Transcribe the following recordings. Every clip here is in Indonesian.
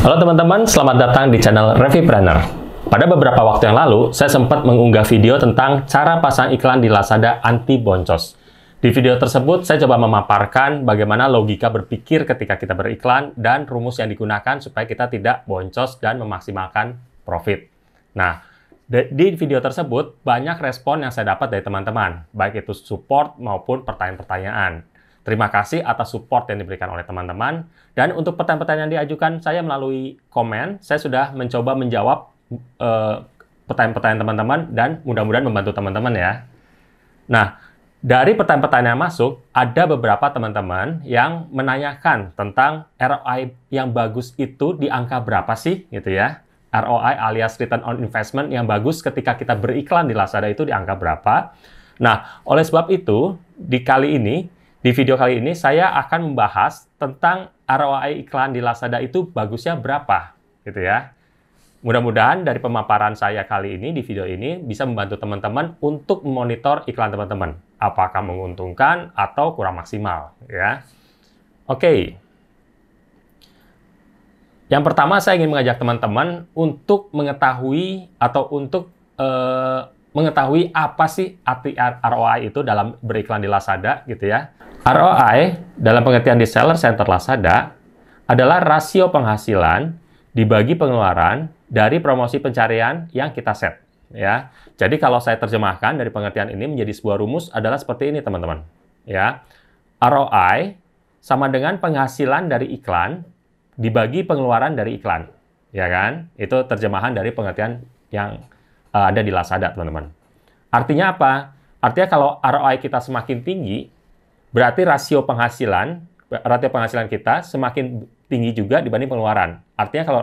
Halo teman-teman, selamat datang di channel Revipreneur. Pada beberapa waktu yang lalu, saya sempat mengunggah video tentang cara pasang iklan di Lazada anti boncos. Di video tersebut, saya coba memaparkan bagaimana logika berpikir ketika kita beriklan dan rumus yang digunakan supaya kita tidak boncos dan memaksimalkan profit. Nah, di video tersebut, banyak respon yang saya dapat dari teman-teman, baik itu support maupun pertanyaan-pertanyaan. Terima kasih atas support yang diberikan oleh teman-teman. Dan untuk pertanyaan-pertanyaan yang diajukan saya melalui komen, saya sudah mencoba menjawab pertanyaan-pertanyaan teman-teman dan mudah-mudahan membantu teman-teman ya. Nah, dari pertanyaan-pertanyaan yang masuk, ada beberapa teman-teman yang menanyakan tentang ROI yang bagus itu di angka berapa sih, gitu ya. ROI alias Return on Investment yang bagus ketika kita beriklan di Lazada itu di angka berapa. Nah, oleh sebab itu, di video kali ini, saya akan membahas tentang ROI iklan di Lazada itu bagusnya berapa, gitu ya. Mudah-mudahan dari pemaparan saya kali ini, di video ini, bisa membantu teman-teman untuk memonitor iklan teman-teman. Apakah menguntungkan atau kurang maksimal, ya. Oke. Yang pertama, saya ingin mengajak teman-teman untuk mengetahui atau untuk mengetahui apa sih arti ROI itu dalam beriklan di Lazada, gitu ya. ROI dalam pengertian di Seller Center Lazada adalah rasio penghasilan dibagi pengeluaran dari promosi pencarian yang kita set. Ya, jadi kalau saya terjemahkan dari pengertian ini menjadi sebuah rumus adalah seperti ini teman-teman. Ya, ROI sama dengan penghasilan dari iklan dibagi pengeluaran dari iklan. Ya kan? Itu terjemahan dari pengertian yang ada di Lazada teman-teman. Artinya apa? Artinya kalau ROI kita semakin tinggi, berarti rasio penghasilan kita semakin tinggi juga dibanding pengeluaran. Artinya kalau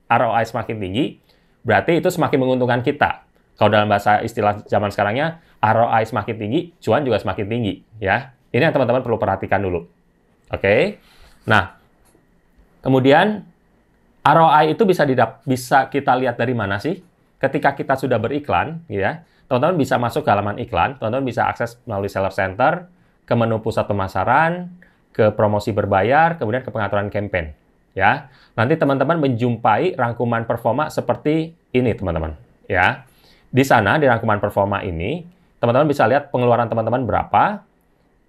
ROI semakin tinggi, berarti itu semakin menguntungkan kita. Kalau dalam bahasa istilah zaman sekarangnya, ROI semakin tinggi, cuan juga semakin tinggi. Ya, ini yang teman-teman perlu perhatikan dulu. Oke. Nah, kemudian ROI itu bisa kita lihat dari mana sih? Ketika kita sudah beriklan, ya, teman-teman bisa masuk ke halaman iklan, teman-teman bisa akses melalui Seller Center, ke menu pusat pemasaran, ke promosi berbayar, kemudian ke pengaturan campaign. Ya, nanti teman-teman menjumpai rangkuman performa seperti ini, teman-teman. Ya, di sana di rangkuman performa ini, teman-teman bisa lihat pengeluaran teman-teman berapa,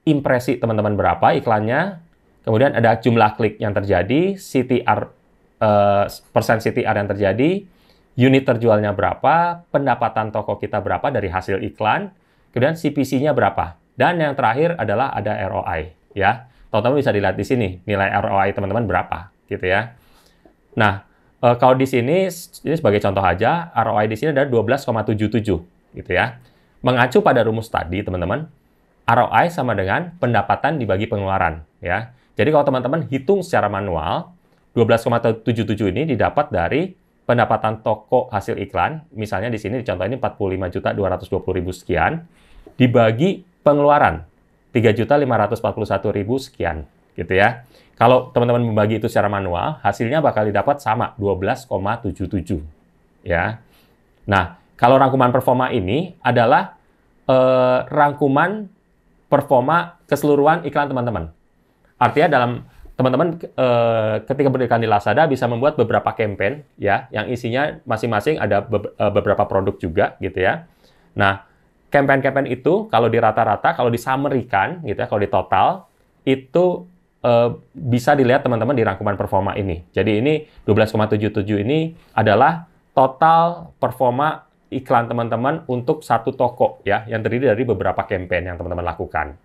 impresi teman-teman berapa iklannya, kemudian ada jumlah klik yang terjadi, CTR persen CTR yang terjadi, unit terjualnya berapa, pendapatan toko kita berapa dari hasil iklan, kemudian CPC-nya berapa. Dan yang terakhir adalah ada ROI, ya. Teman-teman bisa dilihat di sini, nilai ROI teman-teman berapa, gitu ya. Nah, kalau di sini, ini sebagai contoh aja, ROI di sini ada 12,77, gitu ya. Mengacu pada rumus tadi, teman-teman, ROI sama dengan pendapatan dibagi pengeluaran, ya. Jadi kalau teman-teman hitung secara manual, 12,77 ini didapat dari pendapatan toko hasil iklan, misalnya di sini contoh ini 45.220.000 sekian, dibagi pengeluaran 3.541.000 sekian, gitu ya. Kalau teman-teman membagi itu secara manual, hasilnya bakal didapat sama 12,77, ya. Nah, kalau rangkuman performa ini adalah rangkuman performa keseluruhan iklan teman-teman. Artinya dalam teman-teman ketika beriklan di Lazada bisa membuat beberapa campaign, ya, yang isinya masing-masing ada beberapa produk juga, gitu ya. Nah, campaign-campaign itu kalau di rata-rata, kalau di-summary-kan, gitu ya, kalau di total, itu bisa dilihat teman-teman di rangkuman performa ini. Jadi ini 12,77 ini adalah total performa iklan teman-teman untuk satu toko, ya, yang terdiri dari beberapa campaign yang teman-teman lakukan.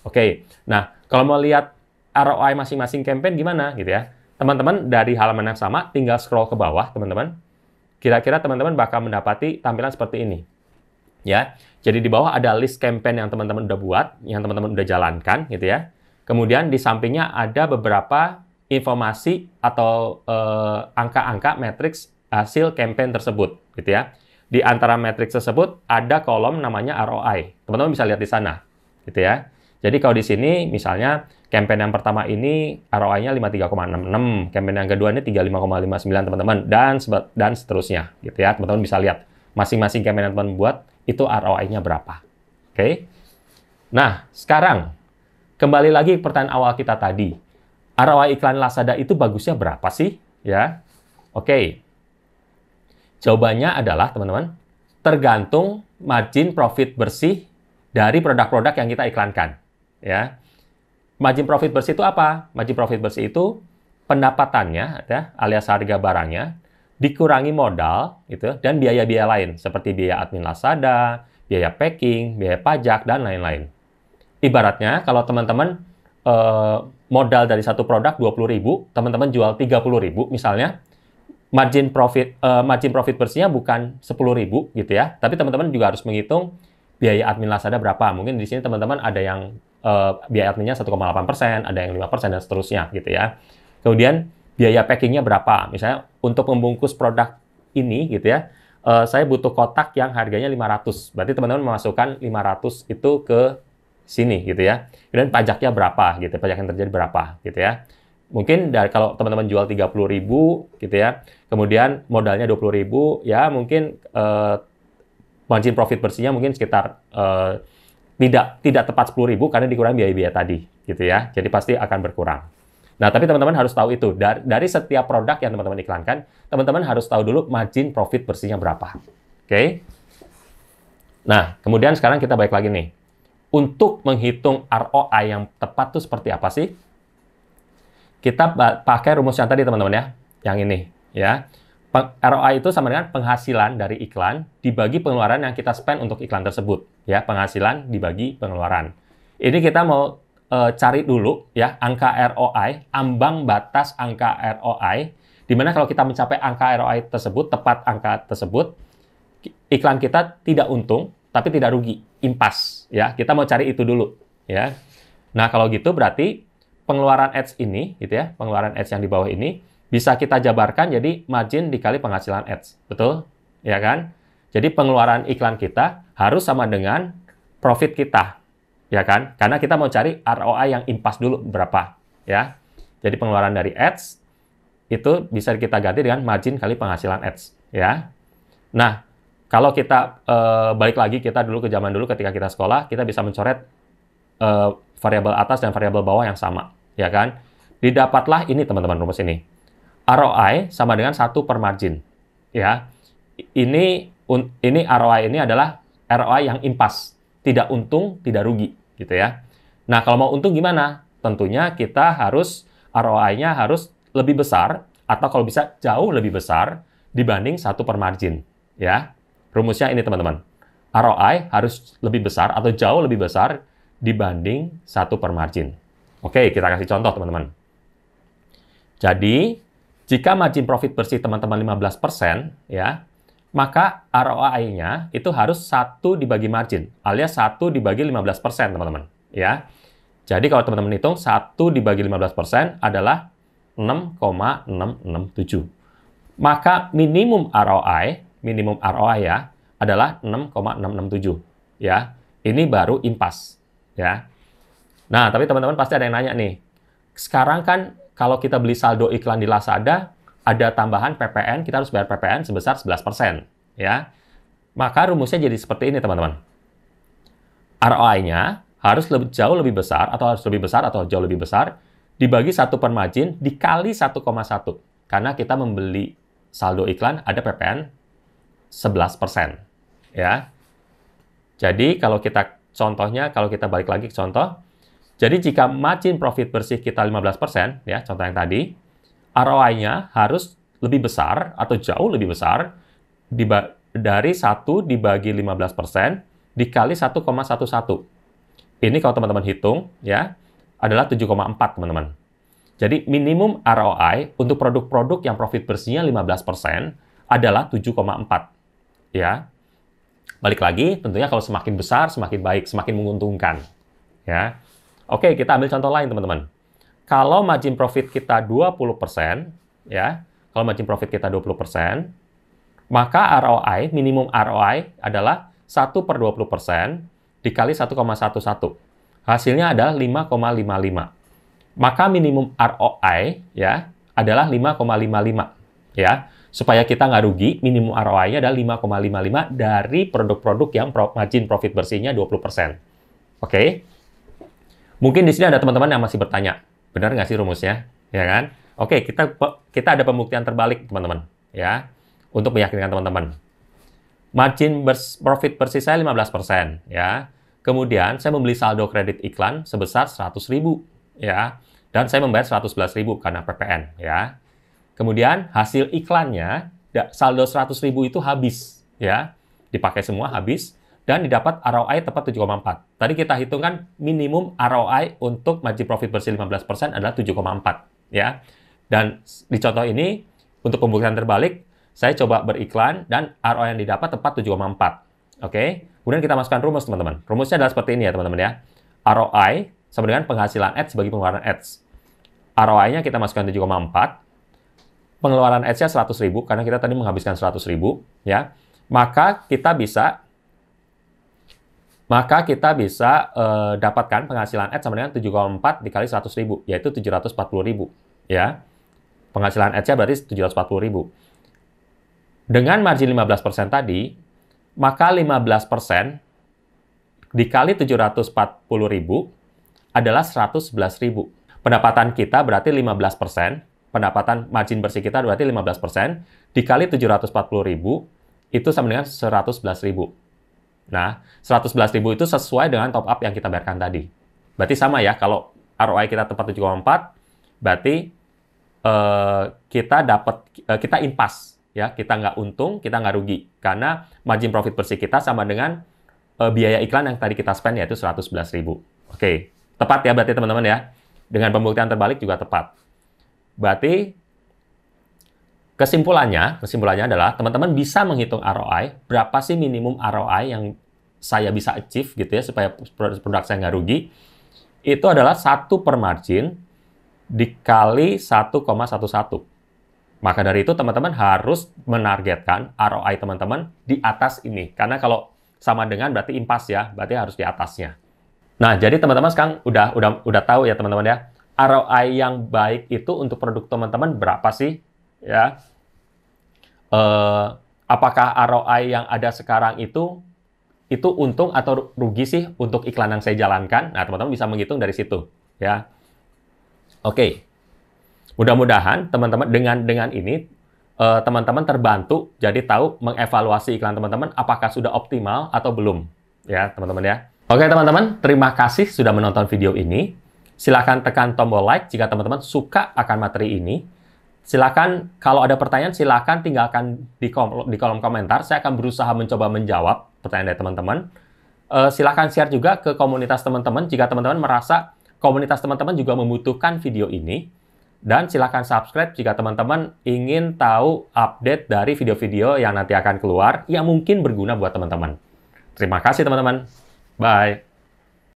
Oke, nah, kalau mau lihat ROI masing-masing campaign gimana, gitu ya. Teman-teman dari halaman yang sama, tinggal scroll ke bawah, teman-teman. Kira-kira teman-teman bakal mendapati tampilan seperti ini. Ya, jadi di bawah ada list campaign yang teman-teman udah buat, yang teman-teman udah jalankan, gitu ya. Kemudian di sampingnya ada beberapa informasi atau angka-angka matriks hasil campaign tersebut, gitu ya. Di antara matriks tersebut ada kolom namanya ROI. Teman-teman bisa lihat di sana, gitu ya. Jadi kalau di sini misalnya campaign yang pertama ini ROI-nya 53,66, campaign yang kedua ini 35,59 teman-teman, dan seterusnya, gitu ya. Teman-teman bisa lihat masing-masing campaign yang teman-teman buat itu ROI-nya berapa. Oke. Nah, sekarang kembali lagi ke pertanyaan awal kita tadi. ROI iklan Lazada itu bagusnya berapa sih? Ya. Oke, jawabannya adalah, teman-teman, tergantung margin profit bersih dari produk-produk yang kita iklankan. Ya, margin profit bersih itu apa? Margin profit bersih itu pendapatannya, ya, alias harga barangnya, dikurangi modal, gitu, dan biaya-biaya lain, seperti biaya admin Lazada, biaya packing, biaya pajak, dan lain-lain. Ibaratnya, kalau teman-teman modal dari satu produk 20.000, teman-teman jual 30.000 misalnya, margin profit bersihnya bukan 10.000 gitu ya, tapi teman-teman juga harus menghitung biaya admin Lazada berapa. Mungkin di sini teman-teman ada yang biaya adminnya 1,8%, ada yang 5%, dan seterusnya gitu ya. Kemudian biaya packingnya berapa? Misalnya untuk membungkus produk ini gitu ya, saya butuh kotak yang harganya 500. Berarti teman-teman memasukkan 500 itu ke sini gitu ya. Kemudian pajaknya berapa gitu, pajak yang terjadi berapa gitu ya. Mungkin kalau teman-teman jual 30.000 gitu ya, kemudian modalnya 20.000, ya mungkin margin profit bersihnya mungkin sekitar tidak tepat 10.000 karena dikurangi biaya-biaya tadi gitu ya. Jadi pasti akan berkurang. Nah, tapi teman-teman harus tahu itu. Dari setiap produk yang teman-teman iklankan, teman-teman harus tahu dulu margin profit bersihnya berapa. Oke? Nah, kemudian sekarang kita balik lagi nih. Untuk menghitung ROI yang tepat itu seperti apa sih? Kita pakai rumus yang tadi, teman-teman ya. Yang ini, ya. ROI itu sama dengan penghasilan dari iklan dibagi pengeluaran yang kita spend untuk iklan tersebut. Ya, penghasilan dibagi pengeluaran. Ini kita mau cari dulu ya angka ROI, ambang batas angka ROI, di mana kalau kita mencapai angka ROI tersebut, tepat angka tersebut, iklan kita tidak untung, tapi tidak rugi, impas. Ya, kita mau cari itu dulu. Ya, nah kalau gitu berarti pengeluaran ads ini, gitu ya, pengeluaran ads yang di bawah ini bisa kita jabarkan jadi margin dikali penghasilan ads, betul? Ya kan? Jadi pengeluaran iklan kita harus sama dengan profit kita. Ya kan? Karena kita mau cari ROI yang impas dulu berapa, ya. Jadi pengeluaran dari ads itu bisa kita ganti dengan margin kali penghasilan ads, ya. Nah, kalau kita balik lagi kita dulu ke zaman dulu ketika kita sekolah, kita bisa mencoret variabel atas dan variabel bawah yang sama, ya kan? Didapatlah ini teman-teman rumus ini. ROI sama dengan 1 per margin, ya. Ini ROI ini adalah ROI yang impas. Tidak untung, tidak rugi, gitu ya. Nah, kalau mau untung gimana? Tentunya kita harus ROI-nya harus lebih besar, atau kalau bisa jauh lebih besar dibanding 1 per margin, ya. Rumusnya ini, teman-teman. ROI harus lebih besar atau jauh lebih besar dibanding 1 per margin. Oke, kita kasih contoh, teman-teman. Jadi, jika margin profit bersih teman-teman 15%, ya, maka ROI-nya itu harus 1 dibagi margin, alias 1 dibagi 15%, teman-teman. Ya. Jadi kalau teman-teman hitung, 1 dibagi 15% adalah 6,667. Maka minimum ROI ya, adalah 6,667. Ya. Ini baru impas. Ya. Nah, tapi teman-teman pasti ada yang nanya nih. Sekarang kan kalau kita beli saldo iklan di Lazada, ada tambahan PPN, kita harus bayar PPN sebesar 11%. Ya. Maka rumusnya jadi seperti ini, teman-teman. ROI-nya harus jauh lebih besar, atau harus lebih besar, atau jauh lebih besar, dibagi 1 per margin, dikali 1,1. Karena kita membeli saldo iklan, ada PPN 11%. Ya. Jadi, kalau kita contohnya, kalau kita balik lagi ke contoh, jadi jika margin profit bersih kita 15%, ya, contoh yang tadi, ROI-nya harus lebih besar atau jauh lebih besar dari 1 dibagi 15% dikali 1,11. Ini kalau teman-teman hitung, ya, adalah 7,4, teman-teman. Jadi minimum ROI untuk produk-produk yang profit bersihnya 15% adalah 7,4. Ya. Balik lagi, tentunya kalau semakin besar, semakin baik, semakin menguntungkan. Ya. Oke, kita ambil contoh lain, teman-teman. Kalau margin profit kita 20%, ya, kalau margin profit kita 20%, maka ROI, minimum ROI adalah 1 per 20% dikali 1,11. Hasilnya adalah 5,55. Maka minimum ROI, ya, adalah 5,55. Ya, supaya kita nggak rugi, minimum ROI-nya adalah 5,55 dari produk-produk yang margin profit bersihnya 20%. Oke? Mungkin di sini ada teman-teman yang masih bertanya, benar nggak sih rumusnya? Ya kan? Oke, kita ada pembuktian terbalik, teman-teman, ya, untuk meyakinkan teman-teman. Margin profit bersih saya 15%, ya. Kemudian saya membeli saldo kredit iklan sebesar 100.000, ya. Dan saya membayar 111.000 karena PPN, ya. Kemudian hasil iklannya, saldo 100.000 itu habis, ya. Dipakai semua habis dan didapat ROI tepat 7,4. Tadi kita hitungkan minimum ROI untuk margin profit bersih 15% adalah 7,4, ya. Dan di contoh ini untuk pembuktian terbalik, saya coba beriklan dan ROI yang didapat tepat 7,4. Oke. Kemudian kita masukkan rumus, teman-teman. Rumusnya adalah seperti ini ya, teman-teman ya. ROI sama dengan penghasilan ads bagi pengeluaran ads. ROI-nya kita masukkan 7,4. Pengeluaran ads-nya 100.000 karena kita tadi menghabiskan 100.000, ya. Maka kita bisa dapatkan penghasilan ads sama dengan 7,4 dikali 100.000, yaitu 740.000, ya. Penghasilan ads-nya berarti 740.000. Dengan margin 15% tadi, maka 15% dikali 740.000 adalah 111.000. Pendapatan kita berarti 15%, pendapatan margin bersih kita berarti 15%, dikali 740.000, itu sama dengan 111.000. Nah, 111.000 itu sesuai dengan top up yang kita bayarkan tadi. Berarti sama ya, kalau ROI kita tepat 7,4, berarti kita impas. Ya, kita nggak untung, kita nggak rugi. Karena margin profit bersih kita sama dengan biaya iklan yang tadi kita spend, yaitu 111.000. Oke, tepat ya berarti teman-teman ya. Dengan pembuktian terbalik juga tepat. Berarti kesimpulannya adalah teman-teman bisa menghitung ROI, berapa sih minimum ROI yang saya bisa achieve gitu ya, supaya produk saya nggak rugi. Itu adalah 1 per margin dikali 1,11. Maka dari itu teman-teman harus menargetkan ROI teman-teman di atas ini. Karena kalau sama dengan berarti impas ya, berarti harus di atasnya. Nah, jadi teman-teman sekarang udah tahu ya teman-teman ya, ROI yang baik itu untuk produk teman-teman berapa sih? Ya. Apakah ROI yang ada sekarang itu untung atau rugi sih untuk iklan yang saya jalankan? Nah, teman-teman bisa menghitung dari situ, ya. Oke. Mudah-mudahan teman-teman dengan ini teman-teman terbantu jadi tahu mengevaluasi iklan teman-teman apakah sudah optimal atau belum, ya, teman-teman ya. Oke, teman-teman, terima kasih sudah menonton video ini. Silakan tekan tombol like jika teman-teman suka akan materi ini. Silakan kalau ada pertanyaan silakan tinggalkan di kolom komentar. Saya akan berusaha mencoba menjawab pertanyaan dari teman-teman. Silakan share juga ke komunitas teman-teman jika teman-teman merasa komunitas teman-teman juga membutuhkan video ini. Dan silakan subscribe jika teman-teman ingin tahu update dari video-video yang nanti akan keluar yang mungkin berguna buat teman-teman. Terima kasih teman-teman. Bye.